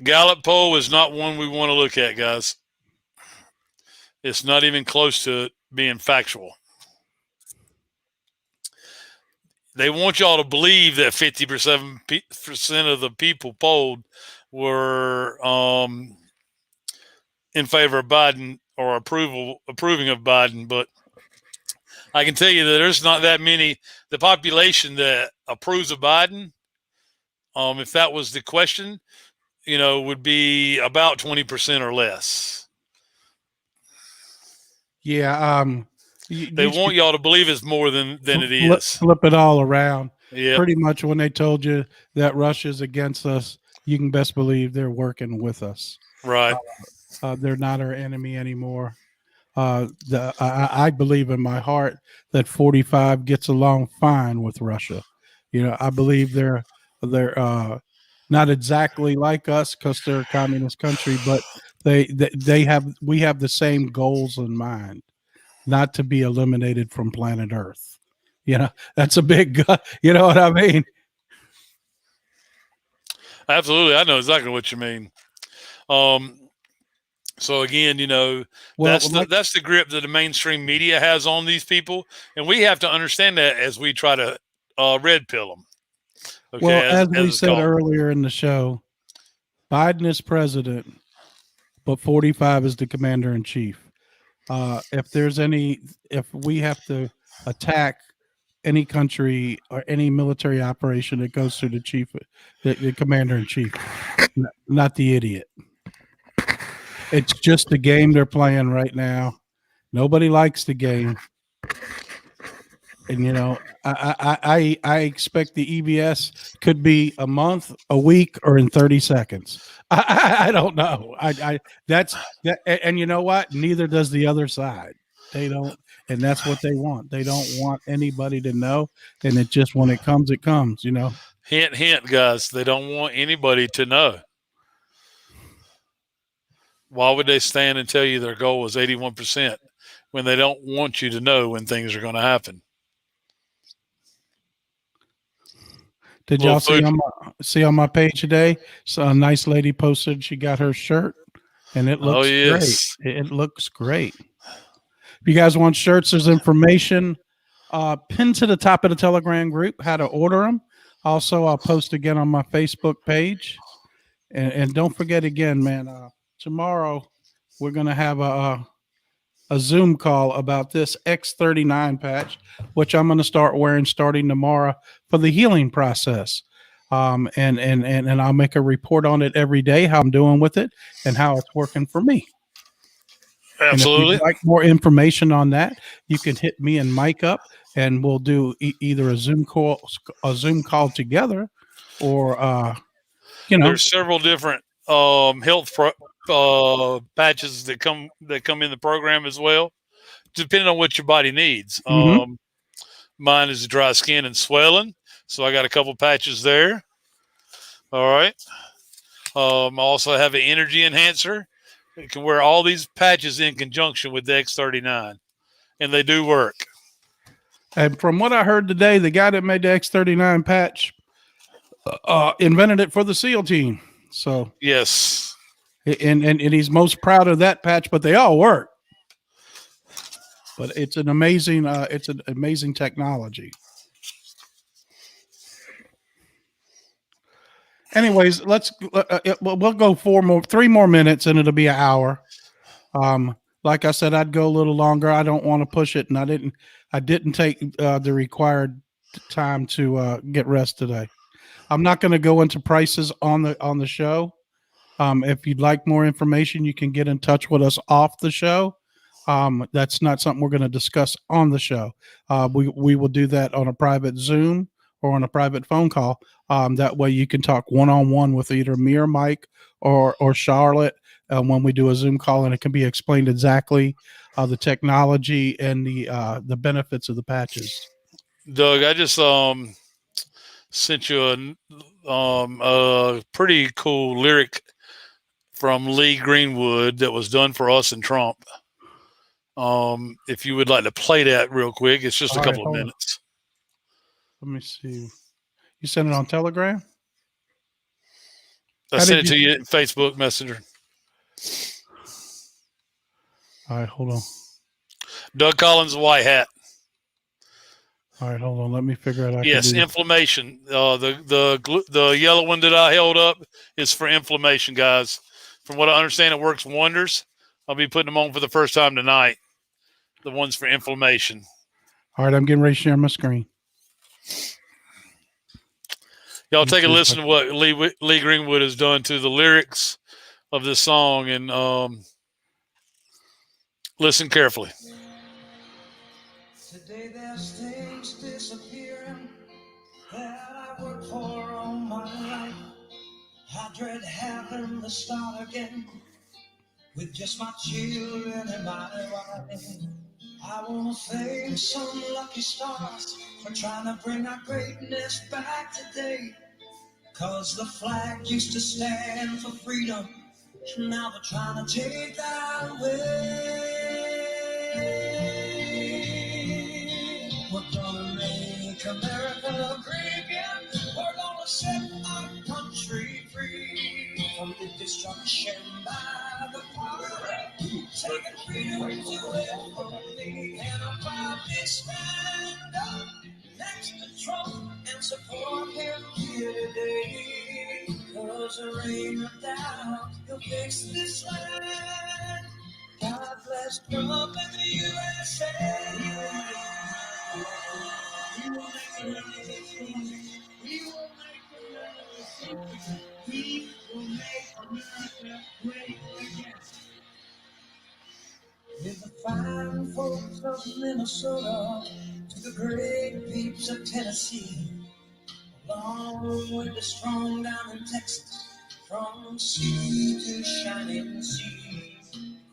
Gallup poll is not one we want to look at, guys. It's not even close to being factual. They want y'all to believe that 50% of the people polled were in favor of Biden or approving of Biden. But I can tell you that there's not that many. The population that approves of Biden, if that was the question, would be about 20% or less. Yeah. They want y'all to believe it's more than it is. Flip it all around. Yeah. Pretty much when they told you that Russia's against us, you can best believe they're working with us. Right. They're not our enemy anymore. I believe in my heart that 45 gets along fine with Russia. I believe they're not exactly like us because they're a communist country, but we have the same goals in mind, not to be eliminated from planet Earth. That's a big, you know what I mean? Absolutely. I know exactly what you mean. So again, Well, that's the grip that the mainstream media has on these people, and we have to understand that as we try to red pill them. Okay, well, as we it's said called. earlier in the show, Biden is president, but 45 is the commander in chief. If we have to attack any country or any military operation, it goes through the commander in chief, not the idiot. It's just the game they're playing right now. Nobody likes the game. And I expect the EBS could be a month, a week, or in 30 seconds. I don't know. That's that, and you know what? Neither does the other side. They don't, and that's what they want. They don't want anybody to know, and it just when it comes, it comes. Hint, hint, guys. They don't want anybody to know. Why would they stand and tell you their goal is 81% when they don't want you to know when things are going to happen? Did y'all see on my page today? So a nice lady posted she got her shirt, and it looks great. It looks great. If you guys want shirts, there's information pinned to the top of the Telegram group how to order them. Also, I'll post again on my Facebook page, and don't forget again, man. Tomorrow we're gonna have a Zoom call about this X39 patch, which I'm going to start wearing starting tomorrow for the healing process. And I'll make a report on it every day, how I'm doing with it and how it's working for me. Absolutely. And if you'd like more information on that, you can hit me and Mike up, and we'll do either a Zoom call together, or there's several different health patches that come in the program as well, depending on what your body needs. Mm-hmm. Mine is dry skin and swelling, so I got a couple patches there. All right. I also have an energy enhancer. You can wear all these patches in conjunction with the X39, and they do work. And from what I heard today, the guy that made the X39 patch invented it for the SEAL team. So yes, and he's most proud of that patch, but they all work. But it's an amazing technology. Anyways, we'll go 3 more minutes, and it'll be an hour. Like I said, I'd go a little longer. I don't want to push it, and I didn't take the required time to get rest today. I'm not going to go into prices on the show. If you'd like more information, you can get in touch with us off the show. That's not something we're going to discuss on the show. We will do that on a private Zoom or on a private phone call. That way you can talk one-on-one with either me or Mike or Charlotte when we do a Zoom call, and it can be explained exactly the technology and the benefits of the patches. Doug, I just sent you a pretty cool lyric from Lee Greenwood that was done for us and Trump. If you would like to play that real quick, it's just a couple of minutes. Let me see. You sent it on Telegram? I sent it to you Facebook Messenger. All right, hold on. Doug Collins, White Hat. All right, hold on. Let me figure out. Yes, inflammation. The yellow one that I held up is for inflammation, guys. From what I understand, it works wonders. I'll be putting them on for the first time tonight. The ones for inflammation. All right, I'm getting ready to share my screen. Y'all take a listen to what Lee Greenwood has done to the lyrics of this song, and listen carefully. Today there's things disappearing that I worked for all my life. I dread having to start again. with just my children and my wife. I want to thank some lucky stars for trying to bring our greatness back today. 'Cause the flag used to stand for freedom, now they're trying to take that away. We're gonna make America great again. We're gonna set our country free from the destruction by the power. Taking freedom away from me. And I'm proud to stand up next to Trump and support him here today. 'Cause there ain't no doubt he'll fix this land. God bless Trump and the USA. We will make America strong. We will make America strong. We will make America great again. With the fine folks of Minnesota to the great peeps of Tennessee, along with the strong down in Texas, from sea to shining sea,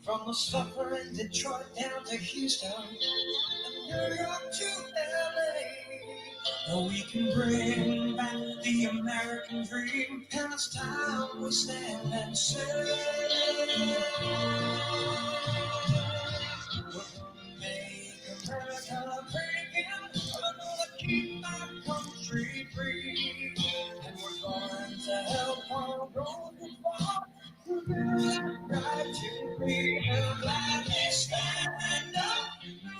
from the suffering Detroit down to Houston, and New York to LA. We can bring back the American dream, and it's time we stand and say, we're gonna make America great again. We're gonna keep our country free, and we're going to help our broken heart to live right to be. And glad we stand up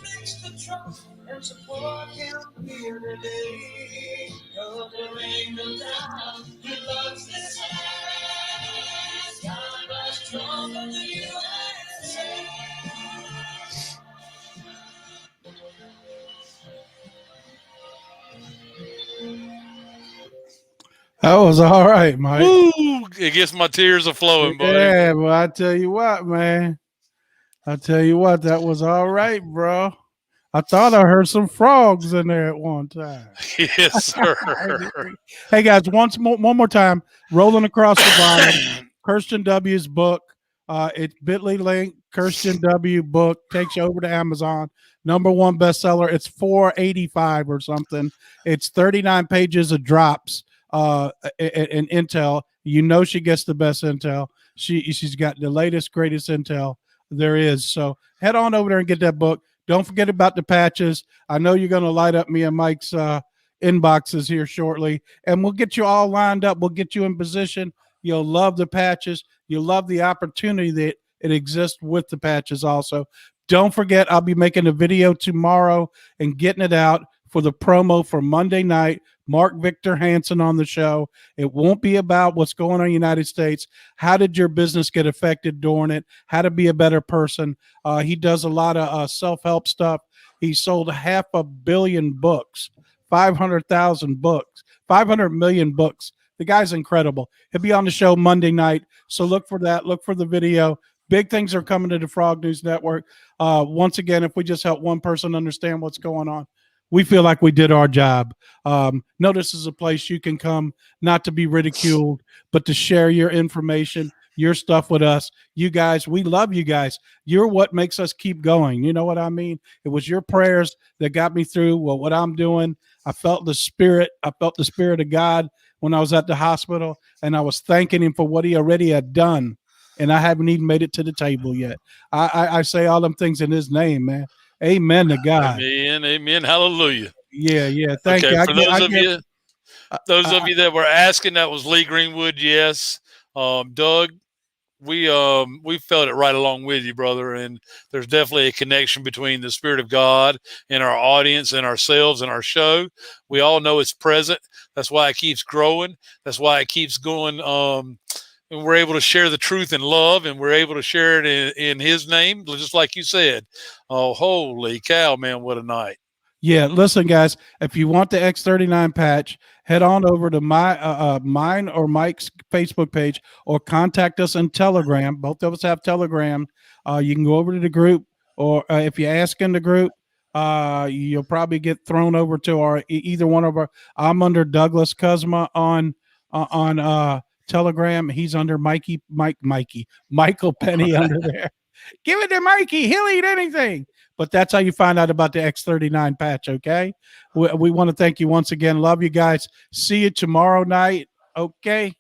next to Trump and support him here today. 'Cause there ain't no doubt he loves this land. God bless Trump and the USA. That was all right, Mike. Woo! It gets my tears are flowing, buddy. Yeah, but I tell you what, man. I tell you what, that was all right, bro. I thought I heard some frogs in there at one time. Yes, sir. Hey guys, one more time. Rolling across the bottom. Kirsten W's book. It's bit.ly link. Kirsten W book takes you over to Amazon. #1 bestseller. It's $4.85 or something. It's 39 pages of drops. In intel. You know she gets the best intel. She's got the latest, greatest intel there is. So head on over there and get that book. Don't forget about the patches. I know you're going to light up me and Mike's inboxes here shortly, and we'll get you all lined up. We'll get you in position. You'll love the patches. You'll love the opportunity that it exists with the patches also. Don't forget, I'll be making a video tomorrow and getting it out for the promo for Monday night. Mark Victor Hansen on the show. It won't be about what's going on in the United States. How did your business get affected during it? How to be a better person. He does a lot of self-help stuff. He sold 500 million books, 500,000 books, 500 million books. The guy's incredible. He'll be on the show Monday night. So look for that. Look for the video. Big things are coming to the Frog News Network. Once again, if we just help one person understand what's going on, we feel like we did our job. No, this is a place you can come not to be ridiculed, but to share your information, your stuff with us. You guys, we love you guys. You're what makes us keep going. You know what I mean? It was your prayers that got me through what I'm doing. I felt the spirit. I felt the spirit of God when I was at the hospital, and I was thanking him for what he already had done. And I haven't even made it to the table yet. I say all them things in his name, man. Amen to God. Amen. Amen. Hallelujah. Yeah. Thank you. For those of you that were asking, that was Lee Greenwood. Yes. Doug, we felt it right along with you, brother. And there's definitely a connection between the Spirit of God and our audience and ourselves and our show. We all know it's present. That's why it keeps growing. That's why it keeps going. And we're able to share the truth in love, and we're able to share it in his name, just like you said. Oh, holy cow, man, what a night. Yeah, listen, guys, if you want the X39 patch, head on over to mine or Mike's Facebook page, or contact us on Telegram. Both of us have Telegram. You can go over to the group, or if you ask in the group, you'll probably get thrown over to either one of our. I'm under Douglas Kuzma on Telegram. He's under Michael Penny under there. Give it to Mikey. He'll eat anything. But that's how you find out about the X39 patch, okay? We want to thank you once again. Love you guys. See you tomorrow night, okay?